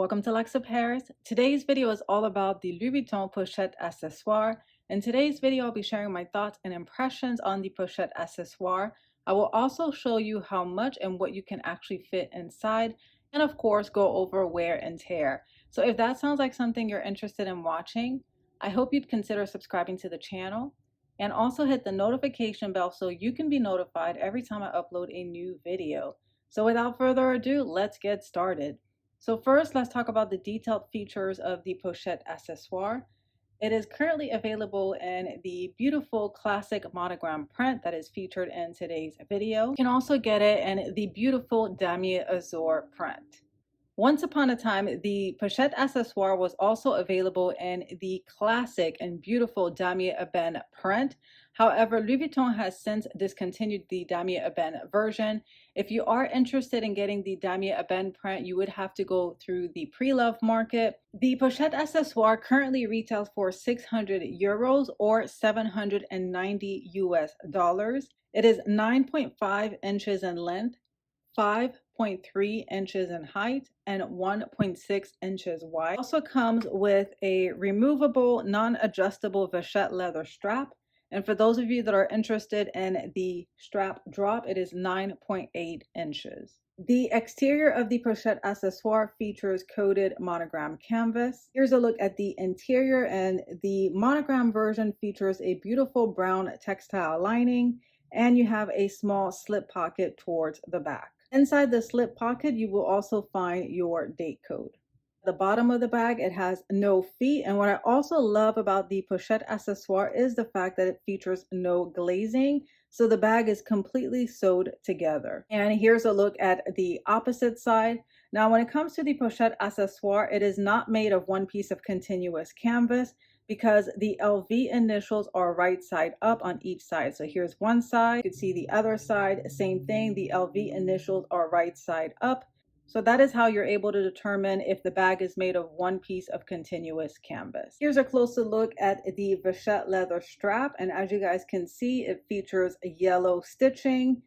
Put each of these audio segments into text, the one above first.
Welcome to Lux Lover. Today's video is all about the Louis Vuitton Pochette Accessoire. In today's video, I'll be sharing my thoughts and impressions on the Pochette Accessoire. I will also show you how much and what you can actually fit inside, and of course, go over wear and tear. So if that sounds like something you're interested in watching, I hope you'd consider subscribing to the channel and also hit the notification bell so you can be notified every time I upload a new video. So without further ado, let's get started. So first, let's talk about the detailed features of the Pochette Accessoire. It is currently available in the beautiful classic monogram print that is featured in today's video. You can also get it in the beautiful damier azur print. Once upon a time, the Pochette Accessoire was also available in the classic and beautiful damier ebene print. However, Louis Vuitton has since discontinued the damier ebene version. If you are interested in getting the damier ebene print, you would have to go through the pre-love market. The Pochette Accessoire currently retails for 600 euros or 790 US dollars. It is 9.5 inches in length, 5.3 inches in height, and 1.6 inches wide. It also comes with a removable, non-adjustable Vachette leather strap. And for those of you that are interested in the strap drop, it is 9.8 inches. The exterior of the Pochette Accessoire features coated monogram canvas. Here's a look at the interior, and the monogram version features a beautiful brown textile lining, and you have a small slip pocket towards the back. Inside the slip pocket, you will also find your date code. At the bottom of the bag, it has no feet, and what I also love about the Pochette Accessoire is the fact that it features no glazing, so the bag is completely sewed together. And here's a look at the opposite side. Now, when it comes to the Pochette Accessoire, it is not made of one piece of continuous canvas, because the LV initials are right side up on each side. So here's one side, you can see the other side, same thing, the LV initials are right side up. So that is how you're able to determine if the bag is made of one piece of continuous canvas. Here's a closer look at the Vachette leather strap, and as you guys can see, it features yellow stitching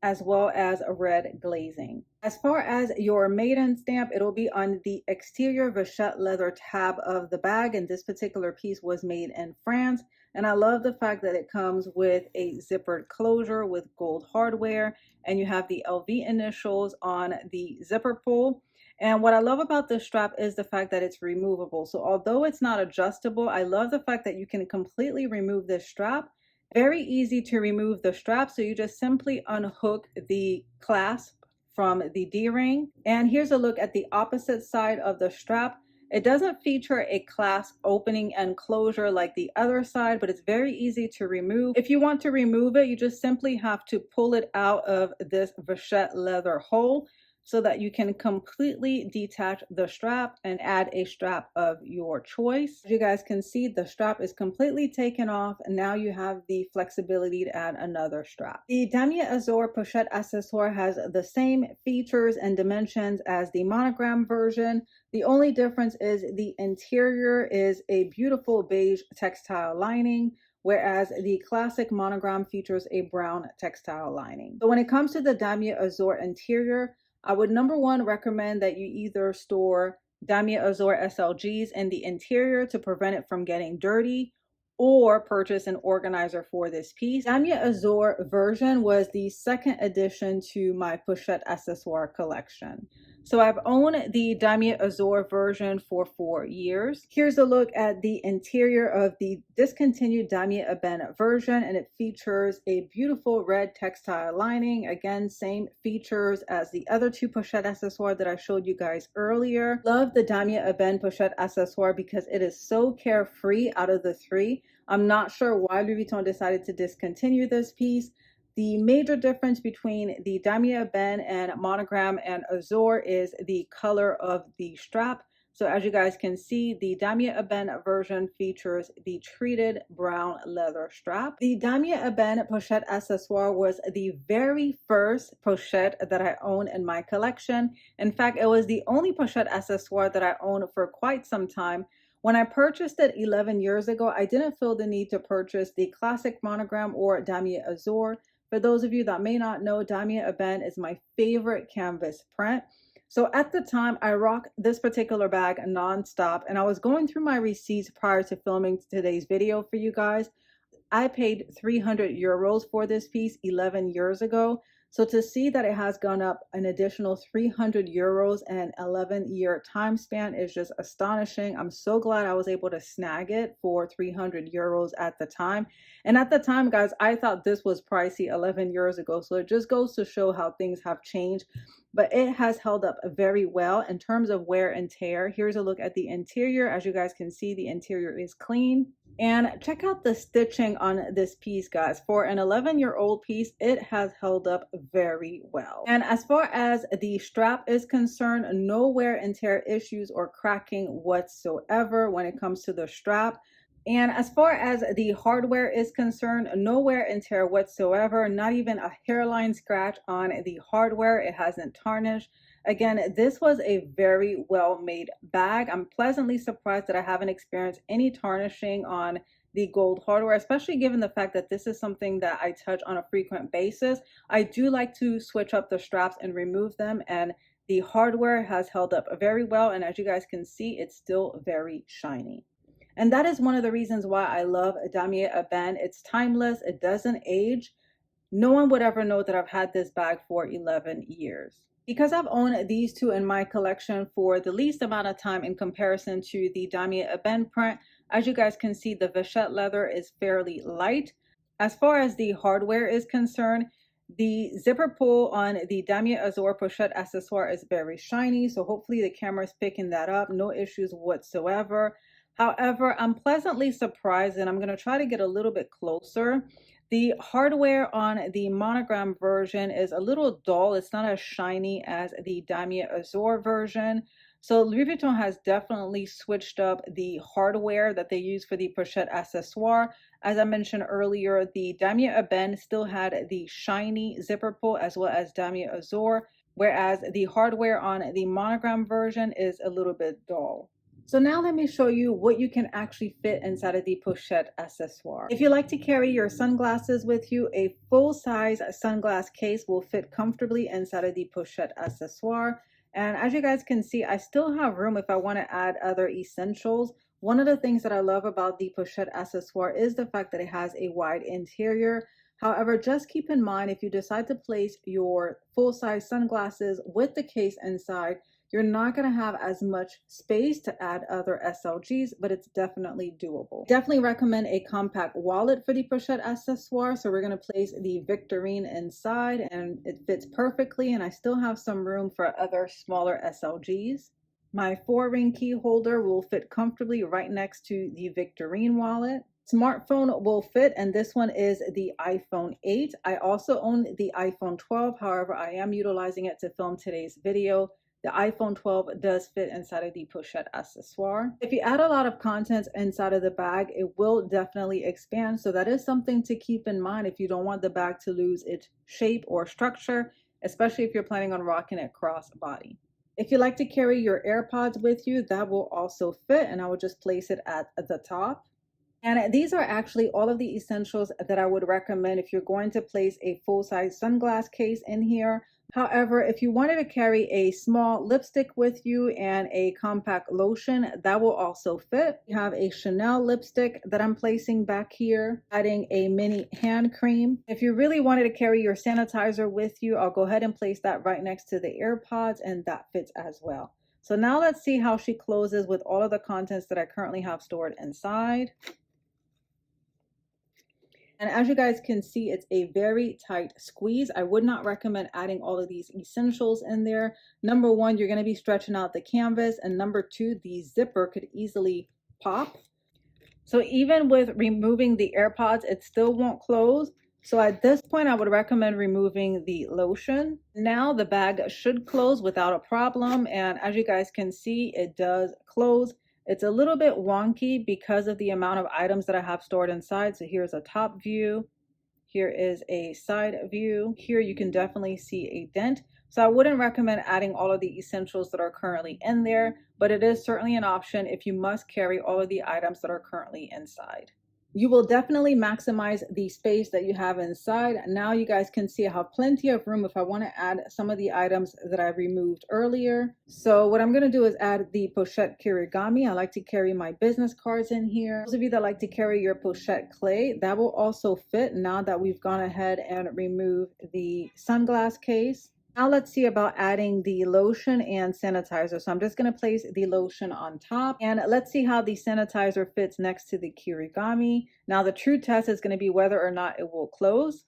as well as a red glazing. As far as your maiden stamp, it'll be on the exterior Vachette leather tab of the bag, and this particular piece was made in France. And I love the fact that it comes with a zippered closure with gold hardware, and you have the LV initials on the zipper pull. And what I love about this strap is the fact that it's removable. So although it's not adjustable, I love the fact that you can completely remove this strap. Very easy to remove the strap, so you just simply unhook the clasp from the D-ring. And here's a look at the opposite side of the strap. It doesn't feature a clasp opening and closure like the other side, but it's very easy to remove. If you want to remove it, you just simply have to pull it out of this Vachette leather hole, so that you can completely detach the strap and add a strap of your choice. As you guys can see, the strap is completely taken off, and now you have the flexibility to add another strap. The damier azur Pochette Accessoire has the same features and dimensions as the monogram version. The only difference is the interior is a beautiful beige textile lining, whereas the classic monogram features a brown textile lining. So when it comes to the damier azur interior, I would number one recommend that you either store damier azur SLGs in the interior to prevent it from getting dirty, or purchase an organizer for this piece. Damier azur version was the second addition to my Pochette Accessoire collection. So I've owned the damier azur version for 4 years. Here's a look at the interior of the discontinued damier ebene version, and it features a beautiful red textile lining. Again, same features as the other two Pochette Accessoires that I showed you guys earlier. Love the damier ebene Pochette Accessoire because it is so carefree out of the three. I'm not sure why Louis Vuitton decided to discontinue this piece. The major difference between the damier ebene and monogram and azur is the color of the strap. So as you guys can see, the damier ebene version features the treated brown leather strap. The damier ebene Pochette Accessoire was the very first pochette that I own in my collection. In fact, it was the only Pochette Accessoire that I owned for quite some time. When I purchased it 11 years ago, I didn't feel the need to purchase the classic monogram or damier azur. For those of you that may not know, damier ebene is my favorite canvas print. So at the time, I rocked this particular bag nonstop, and I was going through my receipts prior to filming today's video for you guys. I paid 300 euros for this piece 11 years ago. So to see that it has gone up an additional 300 euros in 11-year time span is just astonishing. I'm so glad I was able to snag it for 300 euros at the time. And at the time, guys, I thought this was pricey 11 years ago. So it just goes to show how things have changed. But it has held up very well in terms of wear and tear. Here's a look at the interior. As you guys can see, the interior is clean. And check out the stitching on this piece, guys. For an 11-year-old piece, it has held up very well. And as far as the strap is concerned, no wear and tear issues or cracking whatsoever when it comes to the strap. And as far as the hardware is concerned, no wear and tear whatsoever, not even a hairline scratch on the hardware. It hasn't tarnished. Again, this was a very well made bag. I'm pleasantly surprised that I haven't experienced any tarnishing on the gold hardware, especially given the fact that this is something that I touch on a frequent basis. I do like to switch up the straps and remove them, and the hardware has held up very well. And as you guys can see, it's still very shiny. And that is one of the reasons why I love Damier Ebene. It's timeless, it doesn't age. No one would ever know that I've had this bag for 11 years. Because I've owned these two in my collection for the least amount of time in comparison to the Damier Ebene print, as you guys can see, the Vachette leather is fairly light. As far as the hardware is concerned, the zipper pull on the Damier Azur Pochette Accessoire is very shiny, so hopefully the camera is picking that up. No issues whatsoever. However, I'm pleasantly surprised, and I'm going to try to get a little bit closer. The hardware on the monogram version is a little dull. It's not as shiny as the Damier Azur version. So Louis Vuitton has definitely switched up the hardware that they use for the Pochette Accessoire. As I mentioned earlier, the Damier Ebene still had the shiny zipper pull as well as Damier Azur, whereas the hardware on the monogram version is a little bit dull. So now let me show you what you can actually fit inside of the Pochette Accessoire. If you like to carry your sunglasses with you, a full-size sunglass case will fit comfortably inside of the Pochette Accessoire. And as you guys can see, I still have room if I want to add other essentials. One of the things that I love about the Pochette Accessoire is the fact that it has a wide interior. However, just keep in mind, if you decide to place your full-size sunglasses with the case inside, you're not going to have as much space to add other SLGs, but it's definitely doable. Definitely recommend a compact wallet for the Pochette Accessoire. So we're going to place the Victorine inside, and it fits perfectly, and I still have some room for other smaller SLGs. My 4-ring key holder will fit comfortably right next to the Victorine wallet. Smartphone will fit, and this one is the iPhone 8. I also own the iPhone 12. However, I am utilizing it to film today's video. The iPhone 12 does fit inside of the Pochette Accessoire. If you add a lot of contents inside of the bag, it will definitely expand. So that is something to keep in mind if you don't want the bag to lose its shape or structure, especially if you're planning on rocking it cross-body. If you like to carry your AirPods with you, that will also fit, and I will just place it at the top. And these are actually all of the essentials that I would recommend if you're going to place a full-size sunglass case in here. However, if you wanted to carry a small lipstick with you and a compact lotion, that will also fit. We have a Chanel lipstick that I'm placing back here, adding a mini hand cream. If you really wanted to carry your sanitizer with you, I'll go ahead and place that right next to the AirPods, and that fits as well. So now let's see how she closes with all of the contents that I currently have stored inside. And as you guys can see, it's a very tight squeeze. I would not recommend adding all of these essentials in there. Number one, you're going to be stretching out the canvas. And number two, the zipper could easily pop. So even with removing the AirPods, it still won't close. So at this point, I would recommend removing the lotion. Now the bag should close without a problem. And as you guys can see, it does close. It's a little bit wonky because of the amount of items that I have stored inside. So here's a top view. Here is a side view. Here you can definitely see a dent. So I wouldn't recommend adding all of the essentials that are currently in there, but it is certainly an option if you must carry all of the items that are currently inside. you will definitely maximize the space that you have inside. Now you guys can see I have plenty of room if I want to add some of the items that I removed earlier. So what I'm going to do is add the pochette kirigami. I like to carry my business cards in here. Those of you that like to carry your pochette clay, that will also fit now that we've gone ahead and removed the sunglass case. Now let's see about adding the lotion and sanitizer. So I'm just going to place the lotion on top, and let's see how the sanitizer fits next to the kirigami. Now the true test is going to be whether or not it will close.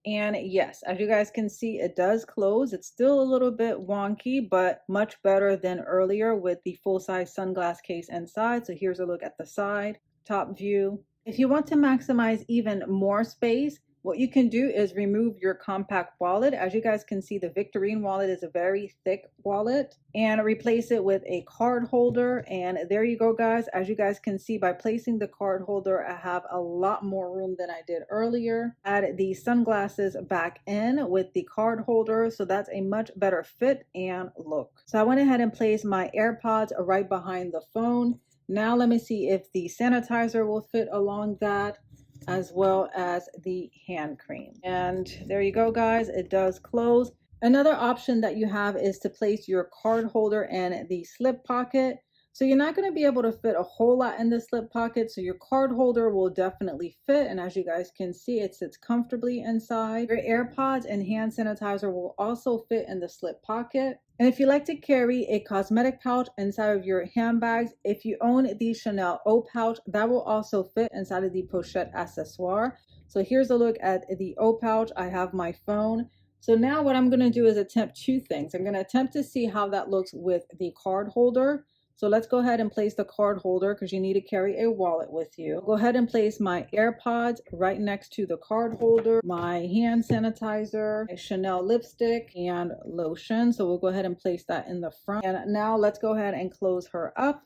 And yes, as you guys can see, it does close. It's still a little bit wonky, but much better than earlier with the full-size sunglass case inside. So here's a look at the side, top view. If you want to maximize even more space, what you can do is remove your compact wallet. As you guys can see, the Victorine wallet is a very thick wallet, and replace it with a card holder. And there you go, guys. As you guys can see, by placing the card holder, I have a lot more room than I did earlier. Add the sunglasses back in with the card holder, so that's a much better fit and look. So I went ahead and placed my AirPods right behind the phone. Now let me see if the sanitizer will fit along that, as well as the hand cream. And there you go, guys. It does close. Another option that you have is to place your card holder in the slip pocket. So you're not going to be able to fit a whole lot in the slip pocket, so your card holder will definitely fit, and as you guys can see, it sits comfortably inside. Your AirPods and hand sanitizer will also fit in the slip pocket. And if you like to carry a cosmetic pouch inside of your handbags, if you own the Chanel O pouch, that will also fit inside of the Pochette Accessoire. So here's a look at the O pouch. I have my phone. So now what I'm going to do is attempt two things. I'm going to attempt to see how that looks with the card holder. So let's go ahead and place the card holder because you need to carry a wallet with you. Go ahead and place my AirPods right next to the card holder, my hand sanitizer, my Chanel lipstick, and lotion. So we'll go ahead and place that in the front. And now let's go ahead and close her up.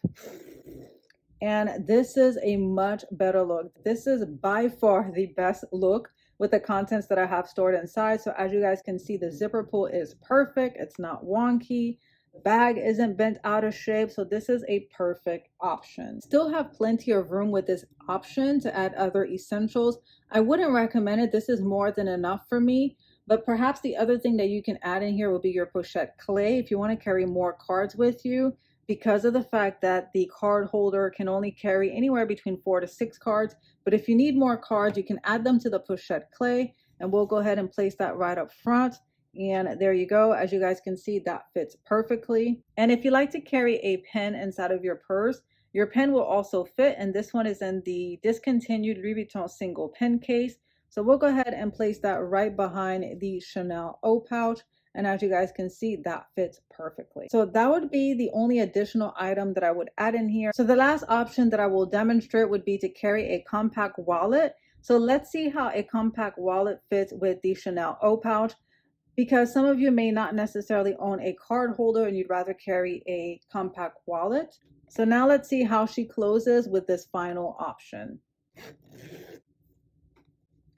And this is a much better look. This is by far the best look with the contents that I have stored inside. So as you guys can see, the zipper pull is perfect. It's not wonky. The bag isn't bent out of shape, so this is a perfect option. Still have plenty of room with this option to add other essentials. I wouldn't recommend it. This is more than enough for me. But perhaps the other thing that you can add in here will be your pochette clay if you want to carry more cards with you, because of the fact that the card holder can only carry anywhere between 4 to 6 cards. But if you need more cards, you can add them to the pochette clay, and we'll go ahead and place that right up front. And there you go. As you guys can see, that fits perfectly. And if you like to carry a pen inside of your purse, your pen will also fit. And this one is in the discontinued Louis Vuitton single pen case. So we'll go ahead and place that right behind the Chanel O pouch. And as you guys can see, that fits perfectly. So that would be the only additional item that I would add in here. So the last option that I will demonstrate would be to carry a compact wallet. So let's see how a compact wallet fits with the Chanel O pouch, because some of you may not necessarily own a card holder and you'd rather carry a compact wallet. So now let's see how she closes with this final option.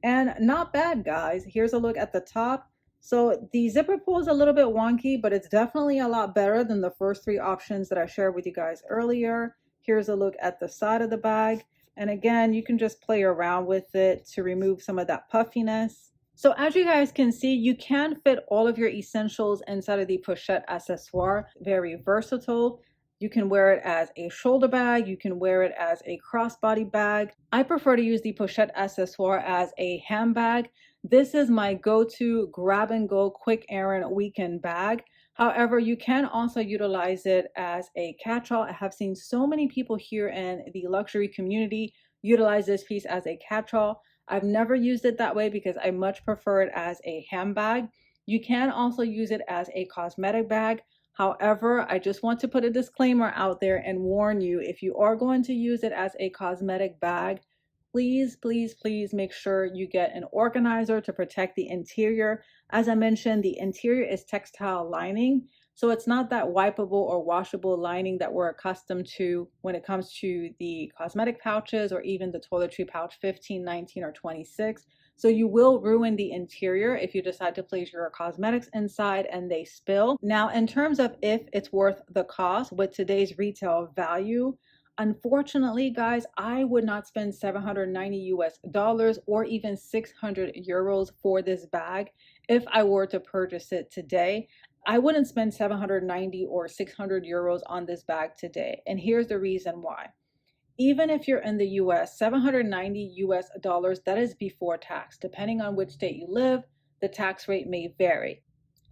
And not bad, guys. Here's a look at the top. So the zipper pull is a little bit wonky, but it's definitely a lot better than the first 3 options that I shared with you guys earlier. Here's a look at the side of the bag. And again, you can just play around with it to remove some of that puffiness. So as you guys can see, you can fit all of your essentials inside of the Pochette Accessoire. Very versatile. You can wear it as a shoulder bag. You can wear it as a crossbody bag. I prefer to use the Pochette Accessoire as a handbag. This is my go-to grab and go quick errand weekend bag. However, you can also utilize it as a catch-all. I have seen so many people here in the luxury community utilize this piece as a catch-all. I've never used it that way because I much prefer it as a handbag. You can also use it as a cosmetic bag. However, I just want to put a disclaimer out there and warn you, if you are going to use it as a cosmetic bag, please, please, please make sure you get an organizer to protect the interior. As I mentioned, the interior is textile lining, so it's not that wipeable or washable lining that we're accustomed to when it comes to the cosmetic pouches or even the toiletry pouch 15, 19, or 26. So you will ruin the interior if you decide to place your cosmetics inside and they spill. Now, in terms of if it's worth the cost with today's retail value, unfortunately, guys, I would not spend 790 US dollars or even 600 euros for this bag if I were to purchase it today. I wouldn't spend 790 or 600 euros on this bag today. And here's the reason why. Even if you're in the US, 790 US dollars, that is before tax. Depending on which state you live, the tax rate may vary.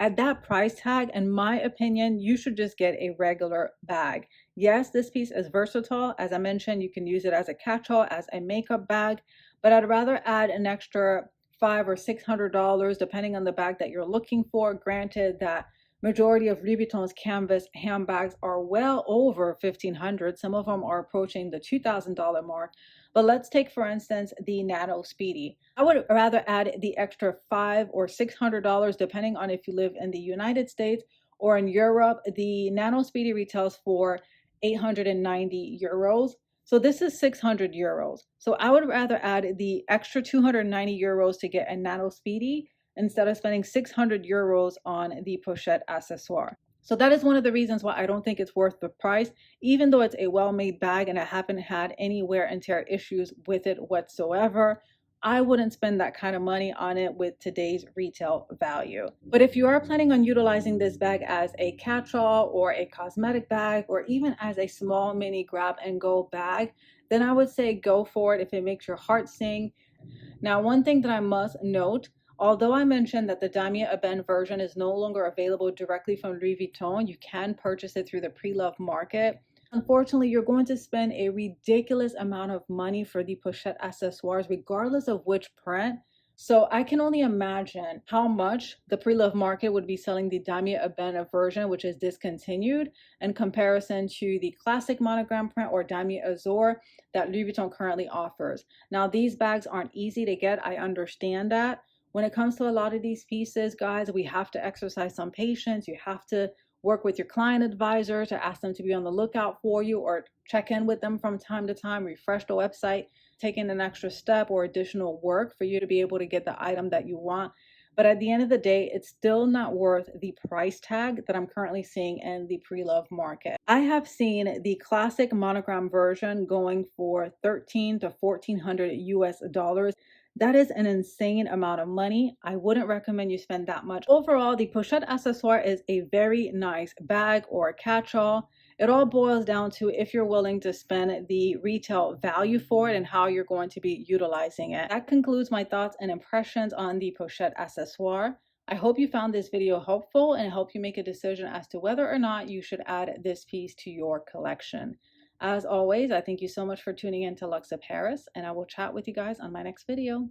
At that price tag, in my opinion, you should just get a regular bag. Yes, this piece is versatile. As I mentioned, you can use it as a catch-all, as a makeup bag, but I'd rather add an extra $500 or $600 depending on the bag that you're looking for. Granted that majority of Louis Vuitton's canvas handbags are well over $1,500. Some of them are approaching the $2,000 mark. But let's take, for instance, the Nano Speedy. I would rather add the extra $500 or $600 depending on if you live in the United States or in Europe. The Nano Speedy retails for 890 euros. So this is 600 euros. So I would rather add the extra 290 euros to get a Nano Speedy instead of spending 600 euros on the Pochette Accessoire. So that is one of the reasons why I don't think it's worth the price, even though it's a well-made bag and I haven't had any wear and tear issues with it whatsoever. I wouldn't spend that kind of money on it with today's retail value. But if you are planning on utilizing this bag as a catch-all or a cosmetic bag or even as a small mini grab and go bag, then I would say go for it if it makes your heart sing. Now, one thing that I must note, although I mentioned that the Damier Ebene version is no longer available directly from Louis Vuitton, you can purchase it through the pre-loved market. Unfortunately, you're going to spend a ridiculous amount of money for the Pochette Accessoires, regardless of which print. So I can only imagine how much the pre-loved market would be selling the Damier Ebene version, which is discontinued, in comparison to the classic monogram print or Damier Azur that Louis Vuitton currently offers. Now, these bags aren't easy to get. I understand that. When it comes to a lot of these pieces, guys, we have to exercise some patience. You have to work with your client advisor to ask them to be on the lookout for you or check in with them from time to time, refresh the website, taking an extra step or additional work for you to be able to get the item that you want. But at the end of the day, it's still not worth the price tag that I'm currently seeing in the pre-loved market. I have seen the classic monogram version going for $1,300 to $1,400 US dollars. That is an insane amount of money. I wouldn't recommend you spend that much. Overall, the Pochette Accessoire is a very nice bag or catch-all. It all boils down to if you're willing to spend the retail value for it and how you're going to be utilizing it. That concludes my thoughts and impressions on the Pochette Accessoire. I hope you found this video helpful and help you make a decision as to whether or not you should add this piece to your collection. As always, I thank you so much for tuning in to Lux Paris, and I will chat with you guys on my next video.